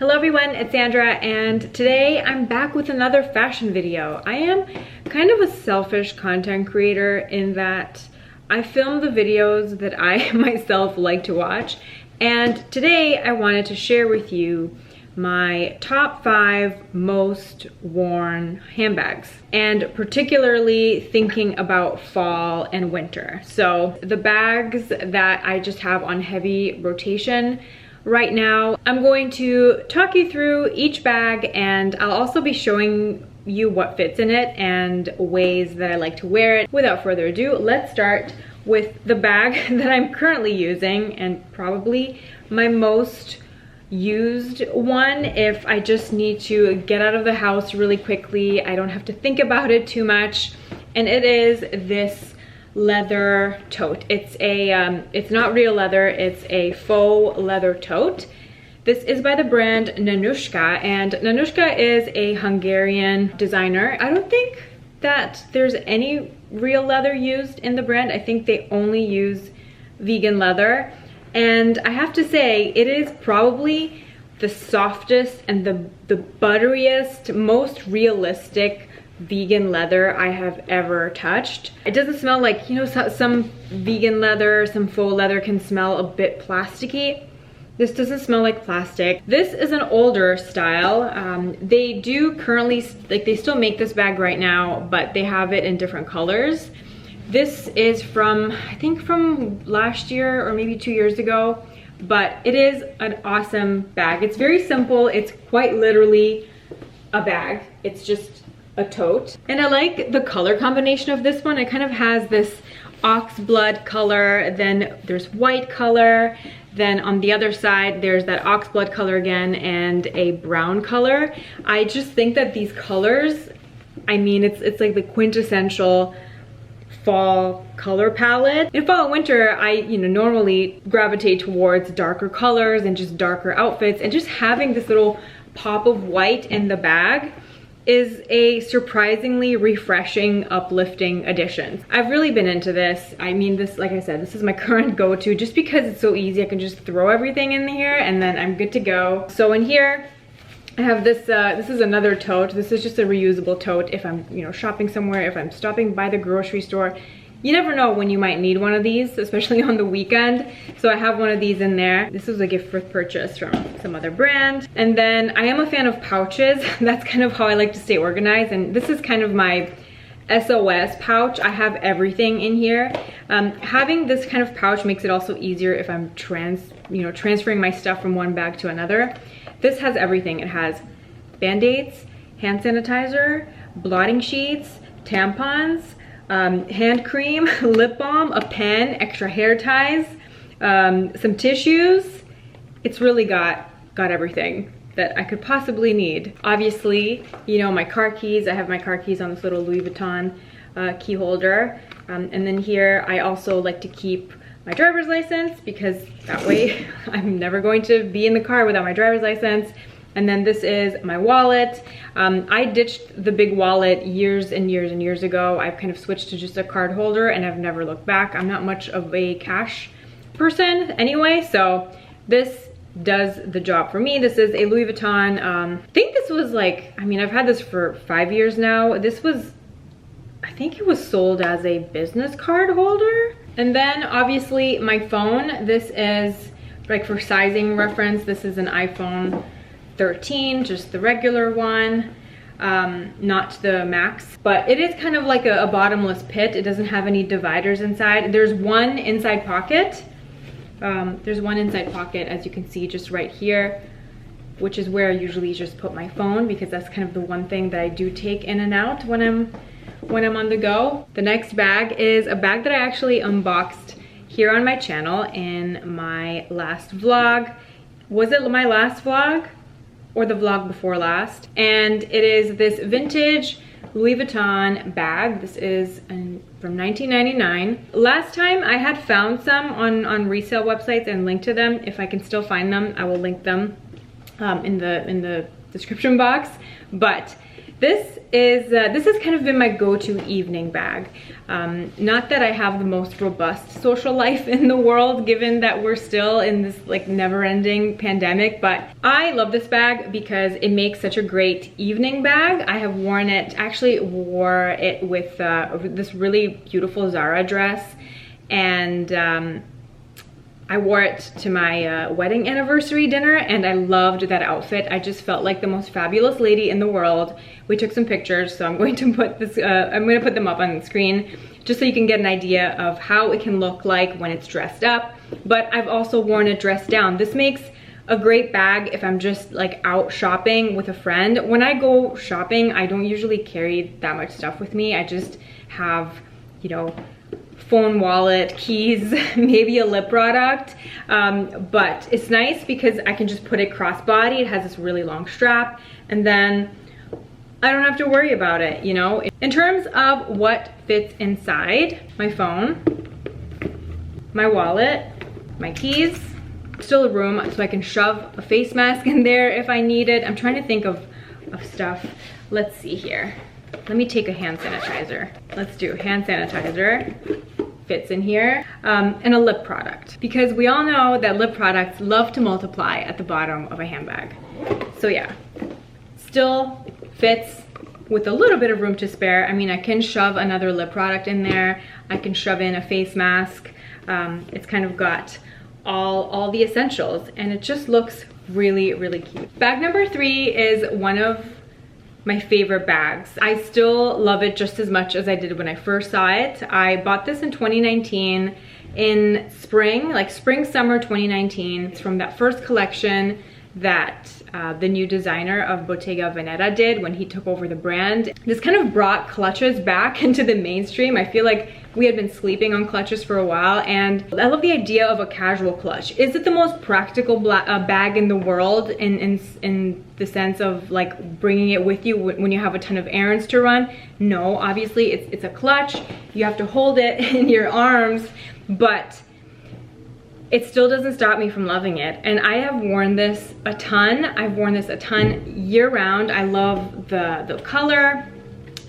Hello everyone, it's Sandra, and today I'm back with another fashion video. I am kind of a selfish content creator in that I film the videos that I myself like to watch, and today I wanted to share with you my top 5 most worn handbags, and particularly thinking about fall and winter. So the bags that I just have on heavy rotation right now, I'm going to talk you through each bag, and I'll also be showing you what fits in it and ways that I like to wear it. Without further ado, let's start with the bag that I'm currently using, and probably my most used one if I just need to get out of the house really quickly. I don't have to think about it too much, and it is this leather tote. It's a it's not real leather, it's a faux leather tote. This is by the brand Nanushka, and Nanushka is a Hungarian designer. I don't think that there's any real leather used in the brand. I think they only use vegan leather, and I have to say it is probably the softest and the butteriest, most realistic vegan leather I have ever touched. It doesn't smell like, you know, some vegan leather, some faux leather can smell a bit plasticky. This doesn't smell like plastic. This is an older style. They do currently, like, they still make this bag right now, but they have it in different colors. This is from, I think from last year or maybe 2 years ago, but it is an awesome bag. It's very simple. It's quite literally a bag. It's just a tote, and I like the color combination of this one. It kind of has this ox blood color, then there's white color, then on the other side there's that ox blood color again, and a brown color. I just think that these colors, I mean, it's like the quintessential fall color palette. In fall and winter, I normally gravitate towards darker colors and just darker outfits, and just having this little pop of white in the bag is a surprisingly refreshing, uplifting addition. I've really been into this. I mean, this, like I said, this is my current go-to just because it's so easy. I can just throw everything in here and then I'm good to go. So in here, I have this, this is another tote. This is just a reusable tote if I'm, shopping somewhere, if I'm stopping by the grocery store. You never know when you might need one of these, especially on the weekend. So I have one of these in there. This was a gift for purchase from some other brand. And then I am a fan of pouches. That's kind of how I like to stay organized. And this is kind of my SOS pouch. I have everything in here. Having this kind of pouch makes it also easier if I'm transferring my stuff from one bag to another. This has everything. It has Band-Aids, hand sanitizer, blotting sheets, tampons, hand cream, lip balm, a pen, extra hair ties, some tissues. It's really got everything that I could possibly need. Obviously, my car keys. I have my car keys on this little Louis Vuitton key holder. And then here I also like to keep my driver's license, because that way I'm never going to be in the car without my driver's license. And then this is my wallet. I ditched the big wallet years and years and years ago. I've kind of switched to just a card holder, and I've never looked back. I'm not much of a cash person anyway, so this does the job for me. This is a Louis Vuitton. I think this was like, I mean, I've had this for 5 years now. This was, I think it was sold as a business card holder. And then obviously my phone. This is, like, for sizing reference, this is an iPhone 13, just the regular one, not the Max, but it is kind of like a bottomless pit. It doesn't have any dividers inside. There's one inside pocket. There's one inside pocket, as you can see, just right here, which is where I usually just put my phone, because that's kind of the one thing that I do take in and out when I'm on the go. The next bag is a bag that I actually unboxed here on my channel in my last vlog. Was it my last vlog? Or the vlog before last? And it is this vintage Louis Vuitton bag. This is from 1999. Last time I had found some on resale websites and linked to them. If I can still find them, I will link them in the description box. But This has kind of been my go-to evening bag. Not that I have the most robust social life in the world, given that we're still in this like never-ending pandemic, but I love this bag because it makes such a great evening bag. I have worn it, actually wore it with this really beautiful Zara dress, and I wore it to my wedding anniversary dinner, and I loved that outfit. I just felt like the most fabulous lady in the world. We took some pictures, so I'm going to put this. I'm going to put them up on the screen just so you can get an idea of how it can look like when it's dressed up. But I've also worn it dressed down. This makes a great bag if I'm just like out shopping with a friend. When I go shopping, I don't usually carry that much stuff with me. I just have, you know, phone, wallet, keys, maybe a lip product, but it's nice because I can just put it crossbody. It has this really long strap, and then I don't have to worry about it, you know. In terms of what fits inside, my phone, my wallet, my keys, still a room so I can shove a face mask in there if I need it. I'm trying to think of stuff. Let's see here. Let me take a hand sanitizer. Let's do hand sanitizer. Fits in here, and a lip product, because we all know that lip products love to multiply at the bottom of a handbag. So yeah, still fits with a little bit of room to spare. I mean, I can shove another lip product in there. I can shove in a face mask. It's kind of got all the essentials, and it just looks really, really cute. Bag number 3 is one of my favorite bags. I still love it just as much as I did when I first saw it. I bought this in 2019 in spring, like spring, summer 2019. It's from that first collection that the new designer of Bottega Veneta did when he took over the brand. This kind of brought clutches back into the mainstream. I feel like we had been sleeping on clutches for a while, and I love the idea of a casual clutch. Is it the most practical bag in the world in the sense of like bringing it with you when you have a ton of errands to run? No, obviously it's a clutch. You have to hold it in your arms, but it still doesn't stop me from loving it. And I have worn this a ton. I've worn this a ton year round. I love the color.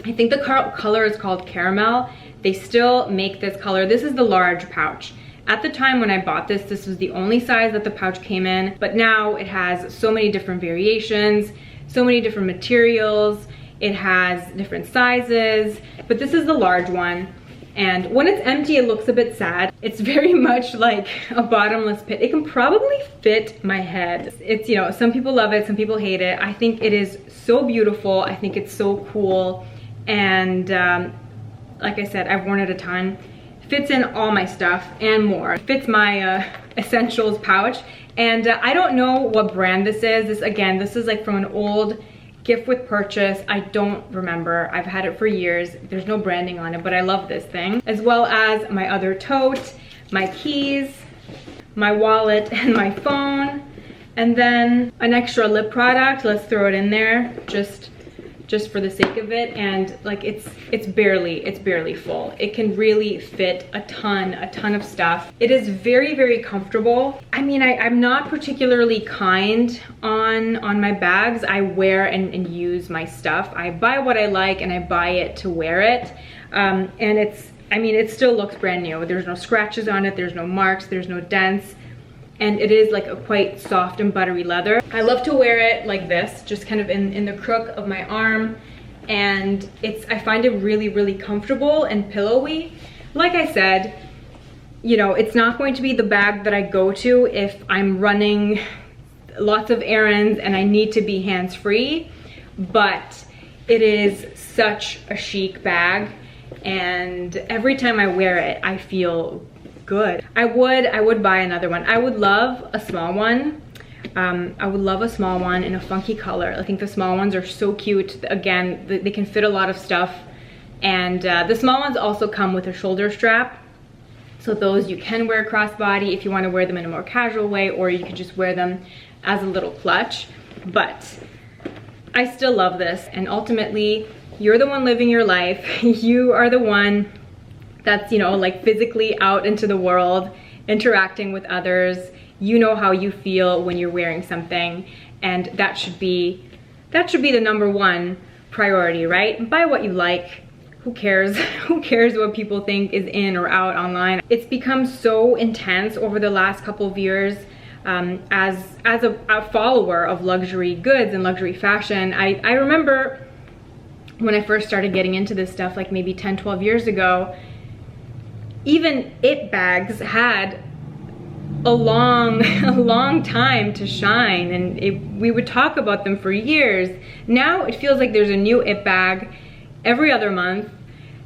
I think the color is called caramel. They still make this color. This is the large pouch. At the time when I bought this, this was the only size that the pouch came in, but now it has so many different variations, so many different materials. It has different sizes, but this is the large one. And when it's empty, it looks a bit sad. It's very much like a bottomless pit. It can probably fit my head. It's, you know, some people love it, some people hate it. I think it is so beautiful. I think it's so cool. And like I said, I've worn it a ton. Fits in all my stuff and more. Fits my essentials pouch. And I don't know what brand this is. This is like from an old gift with purchase. I don't remember. I've had it for years. There's no branding on it, but I love this thing. As well as my other tote, my keys, my wallet, and my phone. And then an extra lip product. Let's throw it in there just for the sake of it. And like it's barely full. It can really fit a ton of stuff. It is very, very comfortable. I mean, I'm not particularly kind on my bags. I wear and use my stuff. I buy what I like and I buy it to wear it. And I mean, it still looks brand new. There's no scratches on it, there's no marks, there's no dents. And it is like a quite soft and buttery leather. I love to wear it like this, just kind of in the crook of my arm. And I find it really, really comfortable and pillowy. Like I said, you know, it's not going to be the bag that I go to if I'm running lots of errands and I need to be hands-free, but it is such a chic bag. And every time I wear it, I feel good. I would buy another one. I would love a small one. I would love a small one in a funky color. I think the small ones are so cute. Again, they can fit a lot of stuff. And the small ones also come with a shoulder strap. So those you can wear crossbody if you want to wear them in a more casual way, or you can just wear them as a little clutch. But I still love this. And ultimately, you're the one living your life. You are the one that's, you know, like physically out into the world, interacting with others. You know how you feel when you're wearing something, and that should be the number one priority, right? Buy what you like. Who cares? Who cares what people think is in or out online? It's become so intense over the last couple of years. As a follower of luxury goods and luxury fashion, I remember when I first started getting into this stuff, like maybe 10, 12 years ago, even it bags had a long time to shine, and we would talk about them for years. Now it feels like there's a new it bag every other month.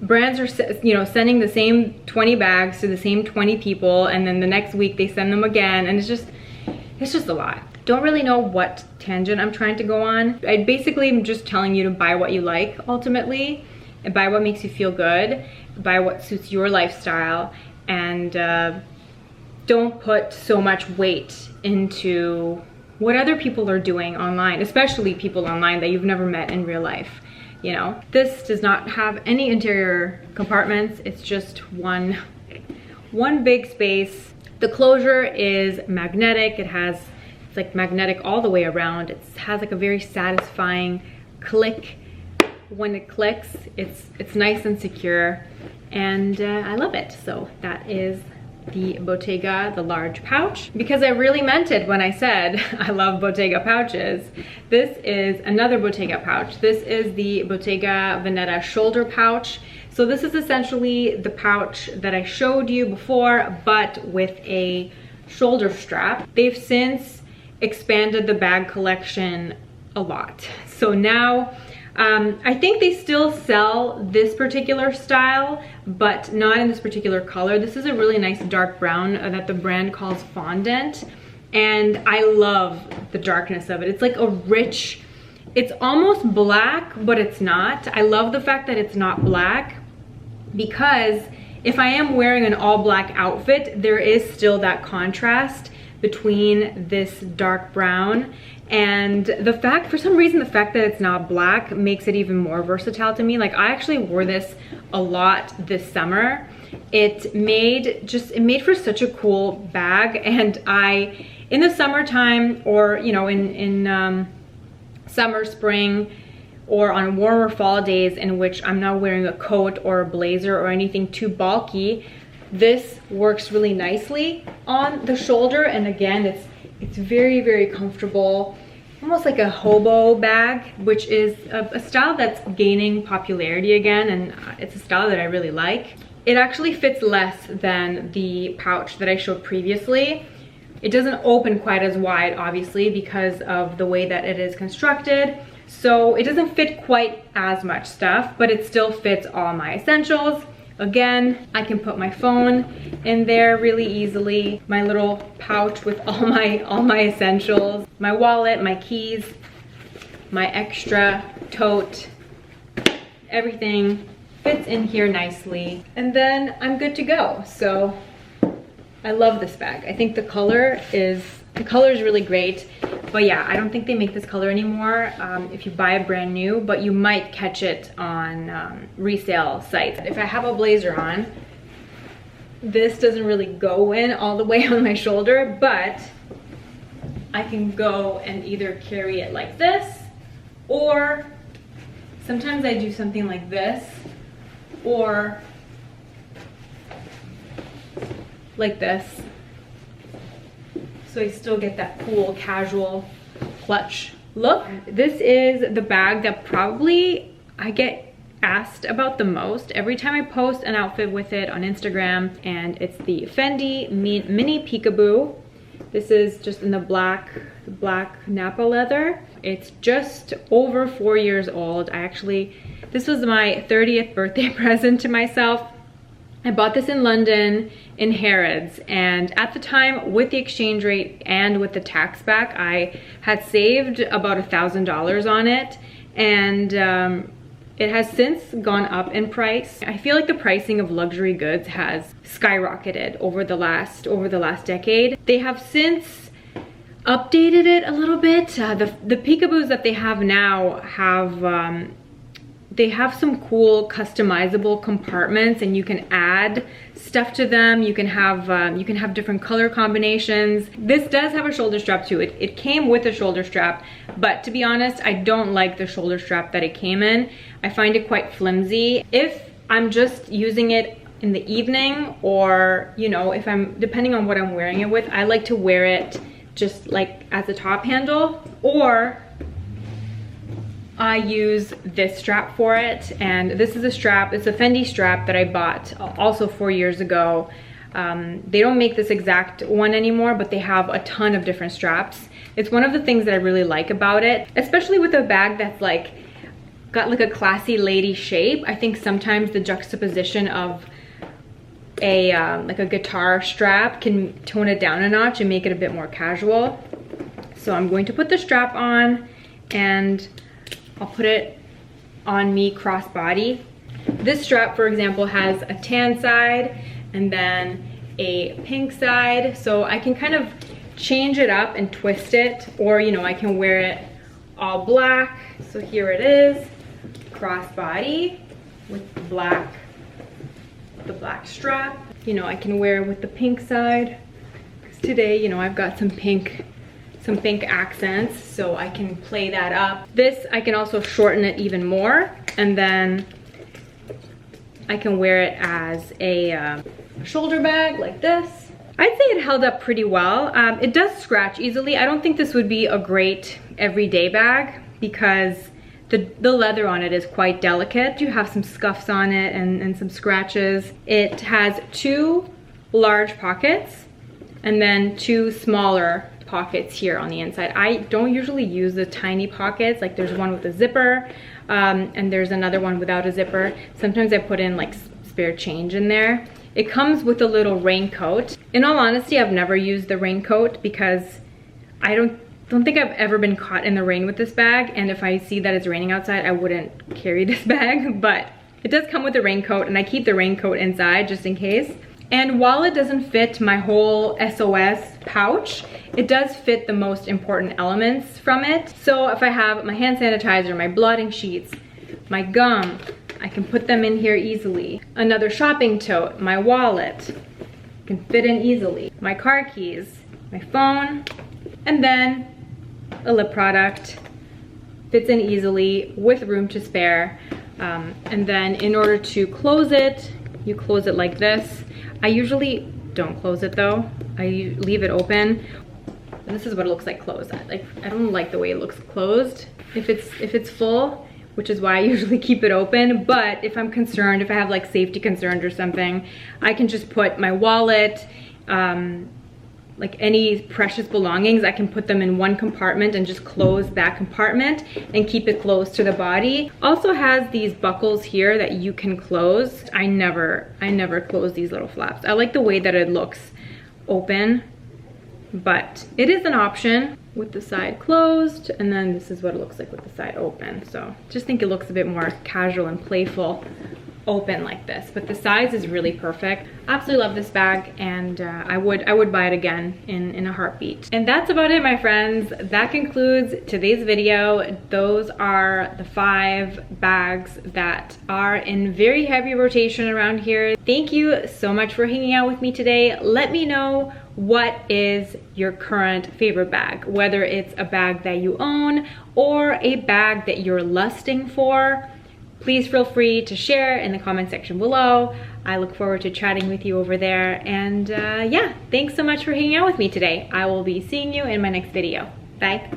Brands are, you know, sending the same 20 bags to the same 20 people, and then the next week they send them again, and it's just a lot. Don't really know what tangent I'm trying to go on. I basically am just telling you to buy what you like ultimately, and buy what makes you feel good, buy what suits your lifestyle, and don't put so much weight into what other people are doing online, especially people online that you've never met in real life. You know, this does not have any interior compartments. It's just one big space. The closure is magnetic. It's like magnetic all the way around. It has like a very satisfying click when it clicks. It's nice and secure, and I love it. So that is the Bottega, the large pouch, because I really meant it when I said I love Bottega pouches. This is another Bottega pouch. This is the Bottega Veneta shoulder pouch. So this is essentially the pouch that I showed you before, but with a shoulder strap. They've since expanded the bag collection a lot. So now I think they still sell this particular style, but not in this particular color. This is a really nice dark brown that the brand calls Fondant, and I love the darkness of it. It's like a rich, it's almost black, but it's not. I love the fact that it's not black, because if I am wearing an all black outfit, there is still that contrast between this dark brown and the fact, for some reason, the fact that it's not black makes it even more versatile to me. Like, I actually wore this a lot this summer. It made for such a cool bag, and in the summertime, or you know, in summer, spring, or on warmer fall days in which I'm not wearing a coat or a blazer or anything too bulky, this works really nicely on the shoulder. And again, it's very, very comfortable, almost like a hobo bag, which is a style that's gaining popularity again, and it's a style that I really like. It actually fits less than the pouch that I showed previously. It doesn't open quite as wide, obviously, because of the way that it is constructed. So it doesn't fit quite as much stuff, but it still fits all my essentials. Again, I can put my phone in there really easily, my little pouch with all my essentials, my wallet, my keys, my extra tote, everything fits in here nicely, and then I'm good to go. So I love this bag. I think the color is really great. But yeah, I don't think they make this color anymore if you buy it brand new, but you might catch it on resale sites. If I have a blazer on, this doesn't really go in all the way on my shoulder, but I can go and either carry it like this, or sometimes I do something like this, or like this. So I still get that cool, casual clutch look. This is the bag that probably I get asked about the most every time I post an outfit with it on Instagram, and it's the Fendi Mini Peekaboo. This is just in the black Napa leather. It's just over 4 years old. This was my 30th birthday present to myself. I bought this in London in Harrods, and at the time, with the exchange rate and with the tax back, I had saved about $1,000 on it, and it has since gone up in price. I feel like the pricing of luxury goods has skyrocketed over the last decade. They have since updated it a little bit. The Peekaboos that they have now have they have some cool customizable compartments, and you can add stuff to them. You can have different color combinations. This does have a shoulder strap too. It came with a shoulder strap, but to be honest, I don't like the shoulder strap that it came in. I find it quite flimsy. If I'm just using it in the evening, or you know, if I'm depending on what I'm wearing it with, I like to wear it just like as a top handle, or I use this strap for it. And this is a strap, it's a Fendi strap that I bought also 4 years ago. They don't make this exact one anymore, but they have a ton of different straps. It's one of the things that I really like about it, especially with a bag that's like got like a classy lady shape. I think sometimes the juxtaposition of a like a guitar strap can tone it down a notch and make it a bit more casual. So I'm going to put the strap on, and I'll put it on me crossbody. This strap, for example, has a tan side and then a pink side, so I can kind of change it up and twist it, or you know, I can wear it all black. So here it is, crossbody with the black strap. You know, I can wear it with the pink side. Today, you know, I've got some pink accents, so I can play that up. This, I can also shorten it even more, and then I can wear it as a shoulder bag like this. I'd say it held up pretty well. It does scratch easily. I don't think this would be a great everyday bag because the leather on it is quite delicate. You have some scuffs on it and some scratches. It has 2 large pockets and then 2 smaller pockets here on the inside. I don't usually use the tiny pockets. Like there's one with a zipper and there's another one without a zipper. Sometimes I put in like spare change in there. It comes with a little raincoat. In all honesty, I've never used the raincoat because I don't think I've ever been caught in the rain with this bag, and if I see that it's raining outside, I wouldn't carry this bag, but it does come with a raincoat, and I keep the raincoat inside just in case. And while it doesn't fit my whole SOS pouch, it does fit the most important elements from it. So if I have my hand sanitizer, my blotting sheets, my gum, I can put them in here easily. Another shopping tote, my wallet, can fit in easily. My car keys, my phone, and then a lip product, fits in easily with room to spare. And then in order to close it, you close it like this. I usually don't close it though. I leave it open. And this is what it looks like closed. Like, I don't like the way it looks closed if it's full, which is why I usually keep it open. But if I'm concerned, if I have like safety concerns or something, I can just put my wallet, like any precious belongings, I can put them in one compartment and just close that compartment and keep it close to the body. Also has these buckles here that you can close. I never close these little flaps. I like the way that it looks open, but it is an option with the side closed, and then this is what it looks like with the side open. So just think it looks a bit more casual and playful open like this, but the size is really perfect. Absolutely love this bag, and I would buy it again in a heartbeat. And that's about it, my friends. That concludes today's video. Those are the 5 bags that are in very heavy rotation around here. Thank you so much for hanging out with me today. Let me know what is your current favorite bag, whether it's a bag that you own or a bag that you're lusting for. Please feel free to share in the comment section below. I look forward to chatting with you over there. And yeah, thanks so much for hanging out with me today. I will be seeing you in my next video. Bye.